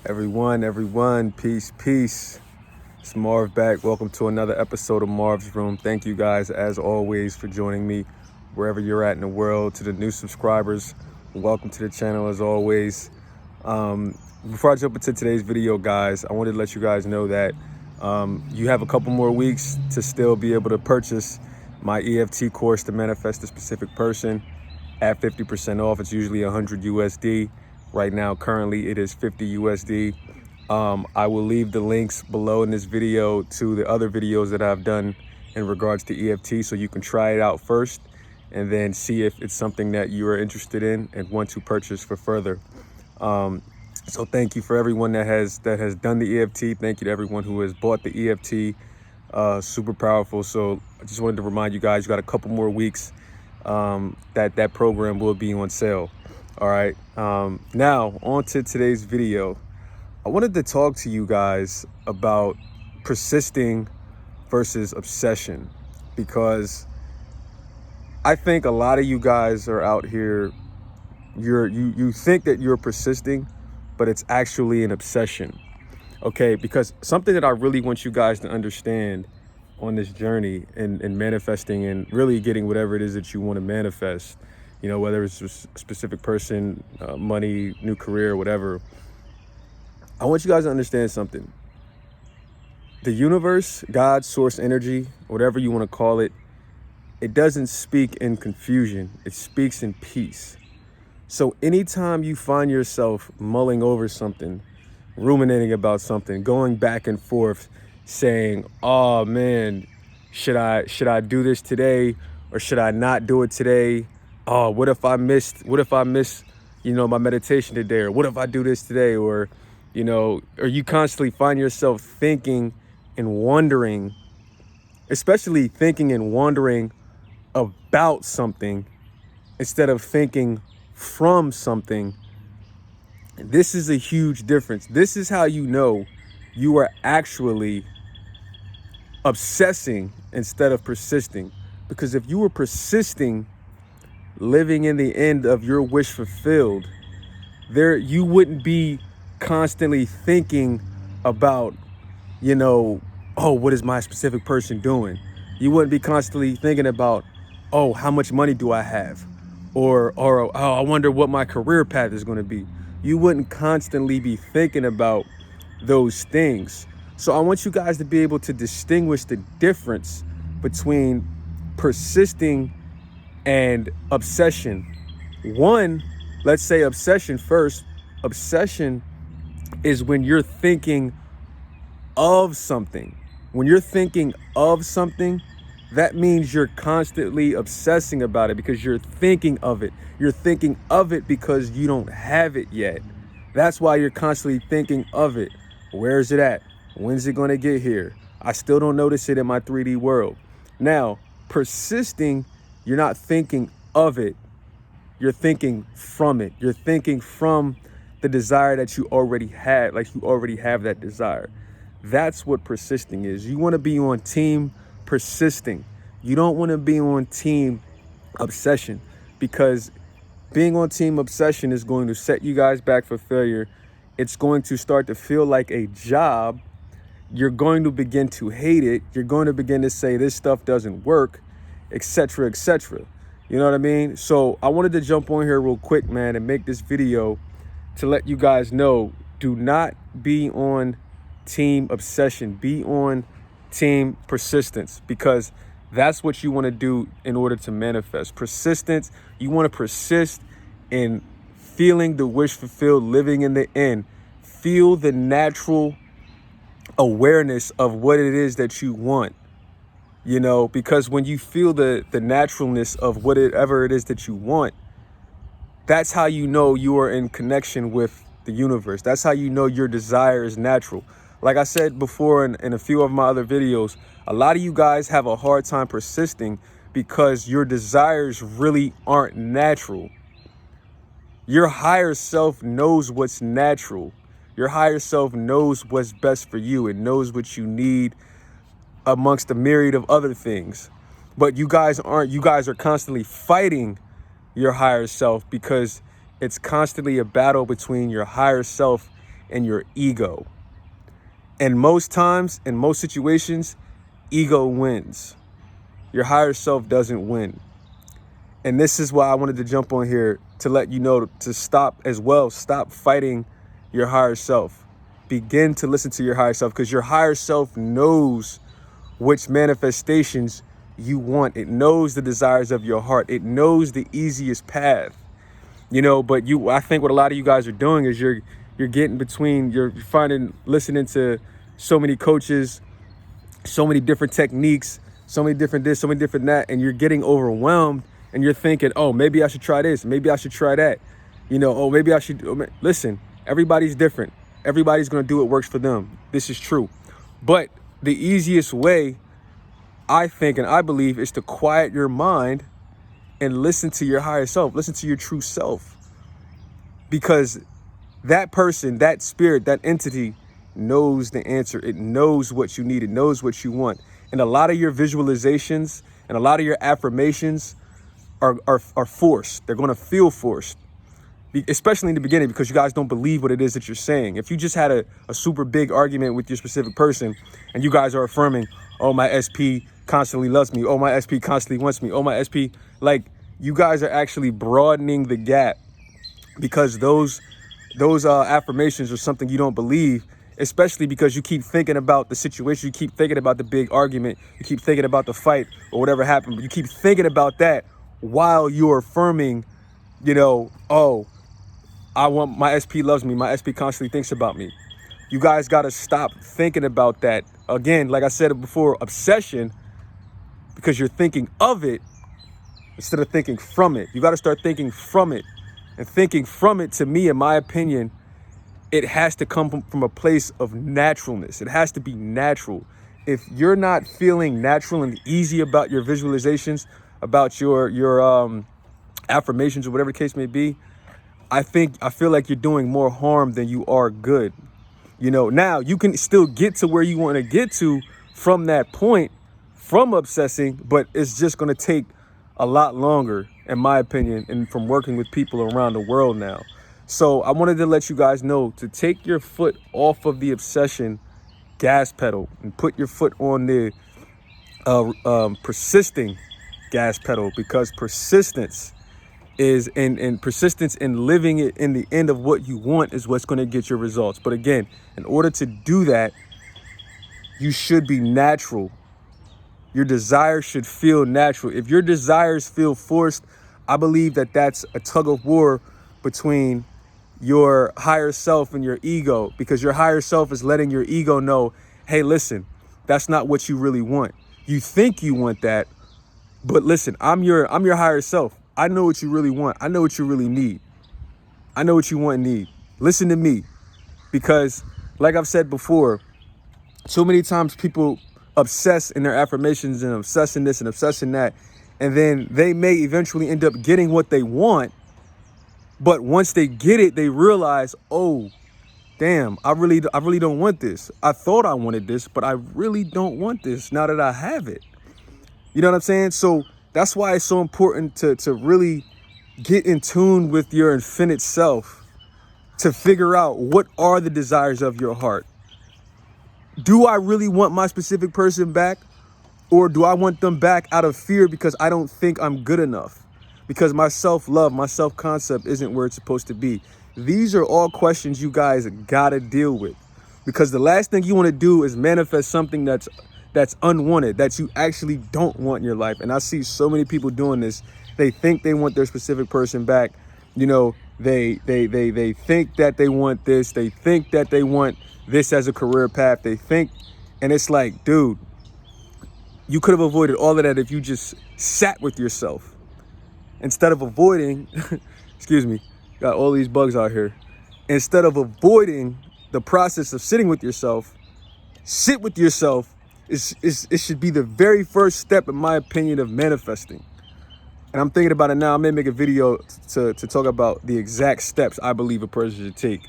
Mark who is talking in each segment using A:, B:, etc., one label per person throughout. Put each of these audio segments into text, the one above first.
A: Everyone, peace. It's Marv back. Welcome to another episode of Marv's Room. Thank you guys, as always, for joining me wherever you're at in the world. To the new subscribers, welcome to the channel as always. Before I jump into today's video, guys, I wanted to let you guys know that you have a couple more weeks to still be able to purchase my EFT course to manifest a specific person at 50% off. It's usually 100 USD. Right now, currently, it is 50 USD. I will leave the links below in this video to the other videos that I've done in regards to EFT, so you can try it out first and then see if it's something that you are interested in and want to purchase for further. So thank you for everyone that has done the EFT. Thank you to everyone who has bought the EFT. Super powerful. So I just wanted to remind you guys, you got a couple more weeks that program will be on sale. All right. Now on to today's video. I wanted to talk to you guys about persisting versus obsession, because I think a lot of you guys are out here, you think that you're persisting, but it's actually an obsession. Okay, because something that I really want you guys to understand on this journey in manifesting and really getting whatever it is that you want to manifest, you know, whether it's a specific person, money, new career, whatever. I want you guys to understand something. The universe, God, source energy, whatever you want to call it, it doesn't speak in confusion. It speaks in peace. So anytime you find yourself mulling over something, ruminating about something, going back and forth, saying, oh man, should I do this today or should I not do it today? Oh, what if I miss, my meditation today? Or what if I do this today? Or you constantly find yourself thinking and wondering, especially thinking and wondering about something instead of thinking from something. This is a huge difference. This is how you know you are actually obsessing instead of persisting. Because if you were persisting, living in the end of your wish fulfilled, you wouldn't be constantly thinking about, oh, what is my specific person doing? You wouldn't be constantly thinking about, oh, how much money do I have? Or oh, I wonder what my career path is going to be. You wouldn't constantly be thinking about those things. So I want you guys to be able to distinguish the difference between persisting and obsession. One, let's say obsession first. Obsession is when you're thinking of something. When you're thinking of something, that means you're constantly obsessing about it because you're thinking of it. You're thinking of it because you don't have it yet. That's why you're constantly thinking of it. Where is it at? When's it going to get here? I still don't notice it in my 3D world. Now, persisting, you're not thinking of it. You're thinking from it. You're thinking from the desire that you already had, like you already have that desire. That's what persisting is. You want to be on team persisting. You don't want to be on team obsession, because being on team obsession is going to set you guys back for failure. It's going to start to feel like a job. You're going to begin to hate it. You're going to begin to say this stuff doesn't work, etc., etc. You know what I mean? So I wanted to jump on here real quick, man, and make this video to let you guys know, do not be on team obsession. Be on team persistence, because that's what you want to do in order to manifest. Persistence, you want to persist in feeling the wish fulfilled, living in the end. Feel the natural awareness of what it is that you want, because when you feel the naturalness of whatever it is that you want, that's how you know you are in connection with the universe. That's how you know your desire is natural. Like I said before in a few of my other videos, a lot of you guys have a hard time persisting because your desires really aren't natural. Your higher self knows what's natural. Your higher self knows what's best for you and knows what you need amongst a myriad of other things. But you guys aren't. You guys are constantly fighting your higher self because it's constantly a battle between your higher self and your ego. And most times, in most situations, ego wins. Your higher self doesn't win. And this is why I wanted to jump on here to let you know to stop as well. Stop fighting your higher self. Begin to listen to your higher self, because your higher self knows which manifestations you want. It knows the desires of your heart. It knows the easiest path. But I think what a lot of you guys are doing is you're getting between, you're listening to so many coaches, so many different techniques, so many different this, so many different that, and you're getting overwhelmed and you're thinking, oh, maybe I should try this, maybe I should try that, maybe I should. Listen, everybody's different. Everybody's going to do what works for them. This is true. But the easiest way, I think, and I believe, is to quiet your mind and listen to your higher self, listen to your true self. Because that person, that spirit, that entity knows the answer. It knows what you need. It knows what you want. And a lot of your visualizations and a lot of your affirmations are forced. They're going to feel forced, especially in the beginning, because you guys don't believe what it is that you're saying. If you just had a super big argument with your specific person and you guys are affirming, oh, my SP constantly loves me. Oh, my SP constantly wants me. Oh, my SP, like, you guys are actually broadening the gap, because those affirmations are something you don't believe, especially because you keep thinking about the situation. You keep thinking about the big argument. You keep thinking about the fight or whatever happened. But you keep thinking about that while you're affirming, oh, I want, my SP loves me. My SP constantly thinks about me. You guys got to stop thinking about that. Again, like I said before, obsession, because you're thinking of it instead of thinking from it. You got to start thinking from it. And thinking from it, to me, in my opinion, it has to come from a place of naturalness. It has to be natural. If you're not feeling natural and easy about your visualizations, about your affirmations, or whatever the case may be, I feel like you're doing more harm than you are good. Now you can still get to where you want to get to from that point, from obsessing, but it's just going to take a lot longer, in my opinion, and from working with people around the world now. So I wanted to let you guys know to take your foot off of the obsession gas pedal and put your foot on the persisting gas pedal, because persistence is persistence in living it in the end of what you want is what's going to get your results. But again, in order to do that, you should be natural. Your desires should feel natural. If your desires feel forced, I believe that that's a tug of war between your higher self and your ego, because your higher self is letting your ego know, hey, listen, that's not what you really want. You think you want that, but listen, I'm your higher self. I know what you really want. I know what you really need. I know what you want and need. Listen to me, because like I've said before, so many times people obsess in their affirmations and obsessing this and obsessing that, and then they may eventually end up getting what they want. But once they get it, they realize, oh, damn, I really don't want this. I thought I wanted this, but I really don't want this now that I have it. You know what I'm saying? So that's why it's so important to really get in tune with your infinite self, to figure out what are the desires of your heart. Do I really want my specific person back? Or do I want them back out of fear because I don't think I'm good enough? Because my self-love, my self-concept isn't where it's supposed to be. These are all questions you guys gotta deal with. Because the last thing you want to do is manifest something that's unwanted, that you actually don't want in your life. And I see so many people doing this. They think they want their specific person back. They think that they want this. They think that they want this as a career path. They think, and it's like, dude, you could have avoided all of that if you just sat with yourself. Instead of avoiding, excuse me, got all these bugs out here. Instead of avoiding the process of sitting with yourself, sit with yourself. It should be the very first step, in my opinion, of manifesting. And I'm thinking about it now. I may make a video to talk about the exact steps I believe a person should take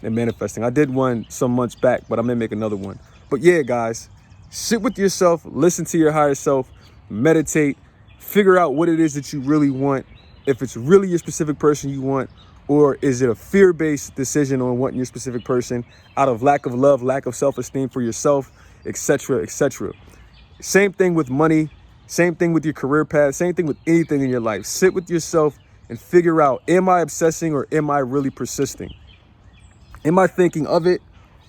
A: in manifesting. I did one some months back, but I may make another one. But yeah, guys, sit with yourself, listen to your higher self, meditate, figure out what it is that you really want, if it's really your specific person you want, Or is it a fear-based decision on wanting your specific person out of lack of love, lack of self-esteem for yourself, etc., etc.? Same thing with money. Same thing with your career path. Same thing with anything in your life. Sit with yourself and figure out, am I obsessing or am I really persisting? Am I thinking of it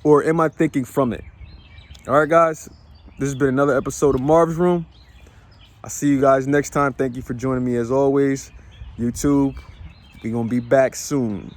A: or am I thinking from it? All right, guys. This has been another episode of Marv's Room. I'll see you guys next time. Thank you for joining me as always. YouTube, we're going to be back soon.